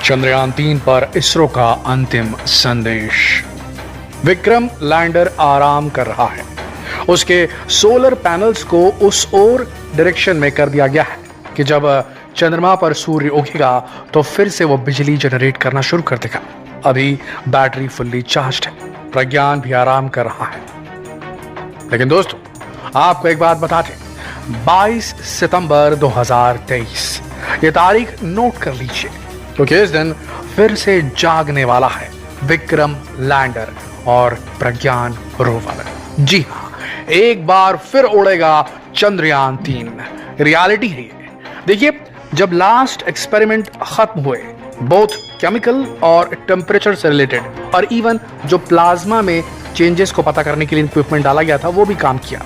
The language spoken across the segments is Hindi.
चंद्रयान-3 पर इसरो का अंतिम संदेश। विक्रम लैंडर आराम कर रहा है। उसके सोलर पैनल्स को उस ओर डायरेक्शन में कर दिया गया है कि जब चंद्रमा पर सूर्य उगेगा तो फिर से वो बिजली जनरेट करना शुरू कर देगा। अभी बैटरी फुल्ली चार्ज्ड है। प्रज्ञान भी आराम कर रहा है। लेकिन दोस्तों, आपको एक बात बताते, 22 सितंबर 2023 ये तारीख नोट कर लीजिए, क्योंकि इस दिन फिर से जागने वाला है विक्रम लैंडर और प्रज्ञान रोवर। जी हाँ, एक बार फिर उड़ेगा चंद्रयान-3। रियलिटी है ये। देखिए, जब लास्ट एक्सपेरिमेंट खत्म हुए, बोथ केमिकल और टेम्परेचर से रिलेटेड, और इवन जो प्लाज्मा में चेंजेस को पता करने के लिए इक्विपमेंट डाला गया था वो भी काम किया।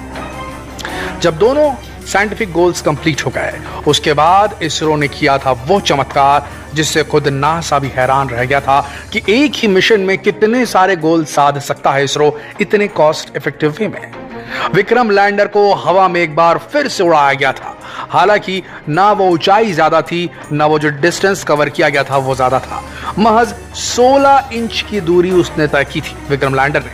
जब दोनों साइंटिफिक गोल्स कंप्लीट हो गए, उसके बाद इसरो ने किया था वो चमत्कार जिससे खुद नासा भी हैरान रह गया था कि एक ही मिशन में कितने सारे गोल साध सकता है इसरो इतने कॉस्ट इफेक्टिव वे में। विक्रम लैंडर को हवा में एक बार फिर से उड़ाया गया था। हालांकि ना वो ऊंचाई ज्यादा थी, ना वो जो डिस्टेंस कवर किया गया था वो ज्यादा था। महज 16 इंच की दूरी उसने तय की थी विक्रम लैंडर ने,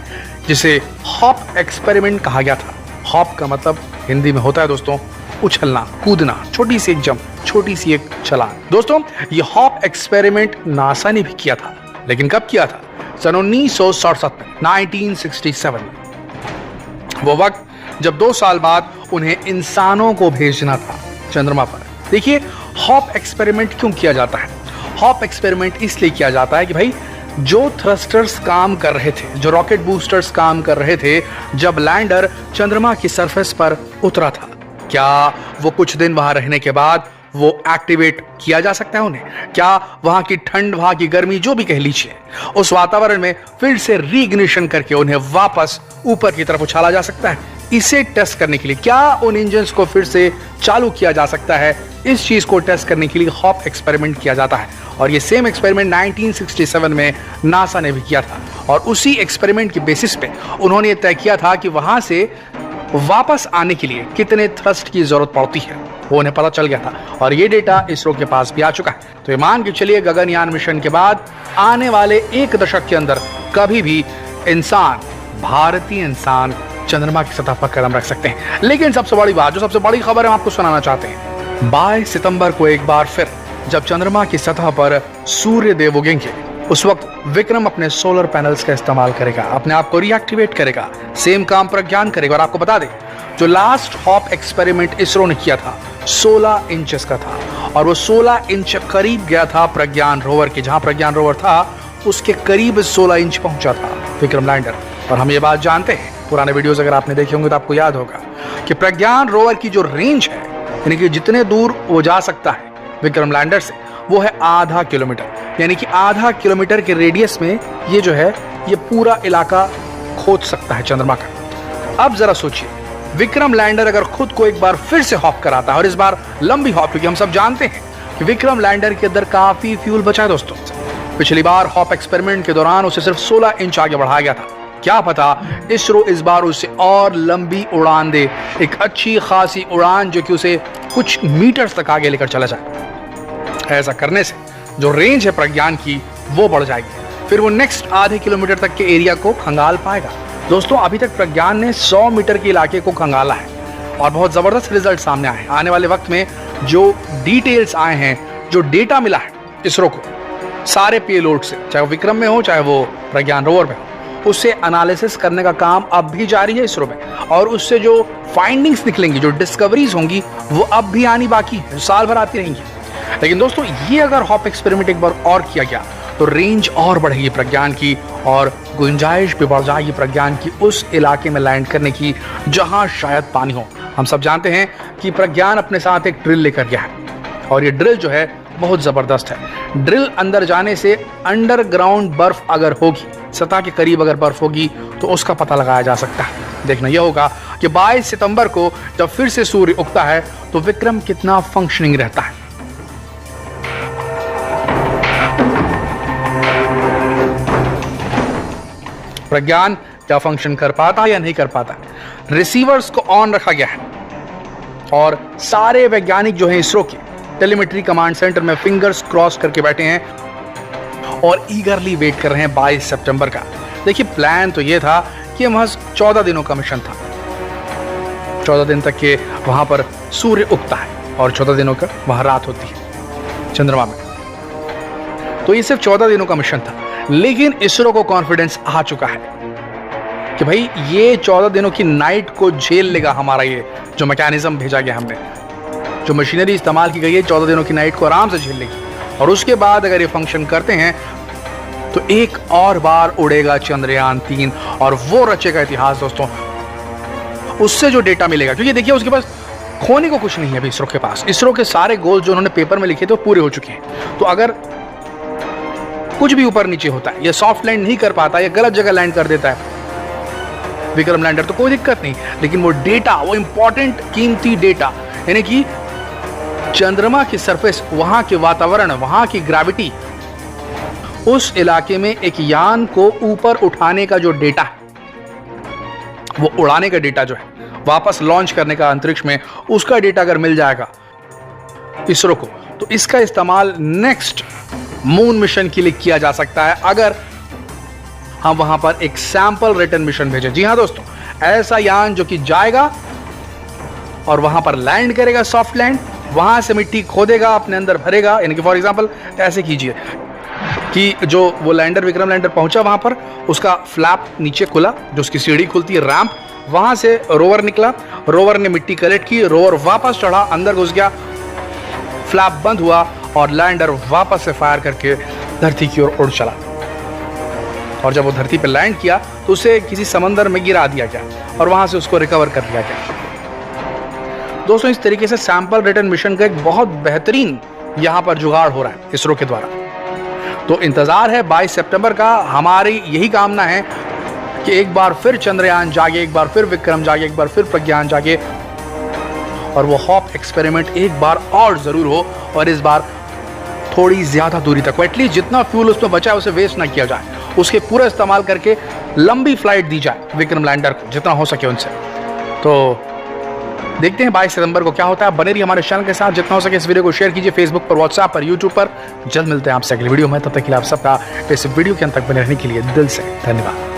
जिसे हॉप एक्सपेरिमेंट कहा गया था। हॉप का मतलब हिंदी में होता है दोस्तों उछलना, कूदना, छोटी सी एक जंप, छोटी सी एक छलांग। दोस्तों, ये हॉप एक्सपेरिमेंट नासा ने भी किया था, लेकिन कब किया था? सन 1967 में, 1967 में। वो वक्त जब 2 साल बाद उन्हें इंसानों को भेजना था चंद्रमा पर। देखिए, हॉप एक्सपेरिमेंट क्यों किया जाता है? हॉप एक्सपेरिमेंट इसलिए किया जाता है कि भाई, जो थ्रस्टर्स काम कर रहे थे, जो रॉकेट बूस्टर्स काम कर रहे थे, जब लैंडर चंद्रमा की सरफेस पर उतरा था, क्या वो कुछ दिन वहां रहने के बाद वो एक्टिवेट किया जा सकता है उन्हें? क्या वहां की ठंड, वहां की गर्मी, जो भी कह लीजिए, उस वातावरण में फिर से रीइग्निशन करके उन्हें वापस ऊपर की तरफ उछाला जा सकता है? इसे टेस्ट करने के लिए क्या उन इंजन्स को फिर से चालू किया जा सकता है? इस चीज को टेस्ट करने के लिए हॉप एक्सपेरिमेंट किया जाता है। और ये सेम एक्सपेरिमेंट 1967 में नासा ने भी किया था, और उसी एक्सपेरिमेंट के बेसिस पे उन्होंने तय किया था कि वहां से वापस आने के लिए कितने थ्रस्ट की जरूरत पड़ती है, वो उन्हें पता चल गया था। और ये डेटा इसरो के पास भी आ चुका है। तो ये मान के चलिए, गगनयान मिशन के बाद आने वाले 1 दशक के अंदर कभी भी इंसान, भारतीय इंसान, चंद्रमा की सतह पर कदम रख सकते हैं। लेकिन सबसे बड़ी बात, जो सबसे बड़ी खबर हम आपको सुनाना चाहते हैं, 22 सितंबर को एक बार फिर जब चंद्रमा की सतह पर सूर्य देव उगेंगे, उस वक्त विक्रम अपने सोलर पैनल्स का इस्तेमाल करेगा, अपने आप को रिएक्टिवेट करेगा। सेम काम प्रज्ञान करेगा। और आपको बता दें, जो लास्ट हॉप एक्सपेरिमेंट इसरो ने किया था 16 इंचेस का था, और वो 16 इंच करीब गया था प्रज्ञान रोवर के। जहां प्रज्ञान रोवर था उसके करीब 16 इंच पहुंचा था विक्रम लैंडर। और हम ये बात जानते हैं, पुराने वीडियोस अगर आपने देखे होंगे तो आपको याद होगा कि प्रज्ञान रोवर की जो रेंज है, यानी कि जितने दूर वो जा सकता है विक्रम लैंडर से, वो है आधा किलोमीटर। यानी कि आधा किलोमीटर के रेडियस में ये जो है, ये पूरा इलाका खोज सकता है चंद्रमा का। अब जरा सोचिए, विक्रम लैंडर अगर खुद को एक बार फिर से हॉप कराता है, और इस बार लंबी हॉप, क्योंकि हम सब जानते हैं कि विक्रम लैंडर के अंदर काफी फ्यूल बचा है दोस्तों। पिछली बार हॉप एक्सपेरिमेंट के दौरान उसे सिर्फ 16 इंच आगे बढ़ाया गया था। क्या पता इसरो इस बार उसे और लंबी उड़ान दे, एक अच्छी खासी उड़ान जो कि उसे कुछ मीटर्स तक आगे लेकर चला जाए। ऐसा करने से जो रेंज है प्रज्ञान की वो बढ़ जाएगी, फिर वो नेक्स्ट आधे किलोमीटर तक के एरिया को खंगाल पाएगा। दोस्तों, अभी तक प्रज्ञान ने 100 मीटर के इलाके को खंगाला है, और बहुत जबरदस्त रिजल्ट सामने आए हैं। आने वाले वक्त में जो डिटेल्स आए हैं, जो डेटा मिला है इसरो को सारे पेलोड से, चाहे वो विक्रम में हो चाहे वो प्रज्ञान रोवर में हो, उससे एनालिसिस करने का काम अब भी जारी है इसरो में। और उससे जो फाइंडिंग्स निकलेंगी, जो डिस्कवरीज होंगी, वो अब भी आनी बाकी है, जो साल भर आती रहेंगी। लेकिन दोस्तों, ये अगर हॉप एक्सपेरिमेंट एक बार और किया गया तो रेंज और बढ़ेगी प्रज्ञान की, और गुंजाइश भी बढ़ जाएगी प्रज्ञान की उस इलाके में लैंड करने की जहां शायद पानी हो। हम सब जानते हैं कि प्रज्ञान अपने साथ एक ड्रिल लेकर गया है, और ये ड्रिल जो है बहुत जबरदस्त है। ड्रिल अंदर जाने से अंडरग्राउंड बर्फ अगर होगी, सतह के करीब अगर बर्फ होगी, तो उसका पता लगाया जा सकता है। देखना यह होगा कि 22 सितंबर को जब फिर से सूर्य उगता है तो विक्रम कितना फंक्शनिंग रहता है। प्रज्ञान क्या फंक्शन कर पाता या नहीं कर पाता। रिसीवर्स को ऑन रखा गया है, और सारे वैज्ञानिक जो हैं इसरो के टेलीमेट्री कमांड सेंटर में फिंगर्स क्रॉस करके बैठे हैं और ईगरली वेट कर रहे हैं 22 सितंबर का। देखिए, प्लान तो ये था कि महज 14 दिनों का मिशन था। 14 दिन तक के वहां पर सूर्य उगता है और 14 दिनों का वहां रात होती है चंद्रमा में। तो ये सिर्फ 14 दिनों का मिशन था, लेकिन इसरो को कॉन्फिडेंस आ चुका है कि भाई ये 14 दिनों की नाइट को झेल लेगा हमारा ये जो मैकेनिज्म भेजा गया, हमने जो मशीनरी इस्तेमाल की गई है 14 दिनों की नाइट को आराम से झेल लेगी। और उसके बाद अगर ये फंक्शन करते हैं तो एक और बार उड़ेगा चंद्रयान 3 और वो रचेगा इतिहास दोस्तों। उससे जो डेटा मिलेगा, क्योंकि देखिए उसके पास खोने को कुछ नहीं है अभी इसरो के पास। इसरो के सारे गोल जो उन्होंने पेपर में लिखे थे वो पूरे हो चुके हैं। तो अगर कुछ भी ऊपर नीचे होता है, ये सॉफ्ट लैंड नहीं कर पाता, ये गलत जगह लैंड कर देता है विक्रम लैंडर, तो कोई दिक्कत नहीं। लेकिन वो डेटा, वो इंपॉर्टेंट कीमती डेटा, यानी कि चंद्रमा की सरफेस, वहां के वातावरण, वहां की ग्रेविटी, उस इलाके में एक यान को ऊपर उठाने का जो डेटा है, वो उड़ाने का डेटा जो है, वापस लॉन्च करने का अंतरिक्ष में, उसका डेटा अगर मिल जाएगा इसरो को, तो इसका इस्तेमाल नेक्स्ट मून मिशन के लिए किया जा सकता है अगर हम वहां पर एक सैंपल रिटर्न मिशन भेजें। जी हां दोस्तों, ऐसा यान जो कि जाएगा और वहां पर लैंड करेगा, सॉफ्ट लैंड, वहां से मिट्टी खोदेगा, अपने अंदर भरेगा। यानी कि फॉर एग्जांपल ऐसे कीजिए कि जो वो लैंडर, विक्रम लैंडर पहुंचा वहां पर, उसका फ्लैप नीचे खुला, जो उसकी सीढ़ी खुलती है, रैंप, वहां से रोवर निकला, रोवर ने मिट्टी कलेक्ट की, रोवर वापस चढ़ा, अंदर घुस गया, फ्लैप बंद हुआ और लैंडर वापस से फायर करके धरती की ओर उड़ चला। और जब वो धरती पर लैंड किया तो उसे किसी समंदर में गिरा दिया गया और वहां से उसको रिकवर कर लिया गया। दोस्तों, इस तरीके से सैंपल रिटर्न मिशन का एक बहुत बेहतरीन यहां पर जुगाड़ हो रहा है इसरो के द्वारा। तो इंतजार है 22 सितंबर का। हमारी यही कामना है कि एक बार फिर चंद्रयान जागे, एक बार फिर विक्रम जागे, एक बार फिर प्रज्ञान जागे और वो हॉप एक्सपेरिमेंट एक बार और जरूर हो, और इस बार थोड़ी ज्यादा दूरी तक, एटलीस्ट जितना फ्यूल उसमें बचा है उसे वेस्ट ना किया जाए, उसके पूरा इस्तेमाल करके लंबी फ्लाइट दी जाए विक्रम लैंडर को जितना हो सके उनसे। तो देखते हैं 22 सितंबर को क्या होता है। बने रहिए हमारे चैनल के साथ, जितना हो सके इस वीडियो को शेयर कीजिए फेसबुक पर, व्हाट्सएप पर, यूट्यूब पर। जल्द मिलते हैं आपसे अगली वीडियो में, तब तक के लिए आप सबका इस वीडियो के अंत तक बने रहने के लिए दिल से धन्यवाद।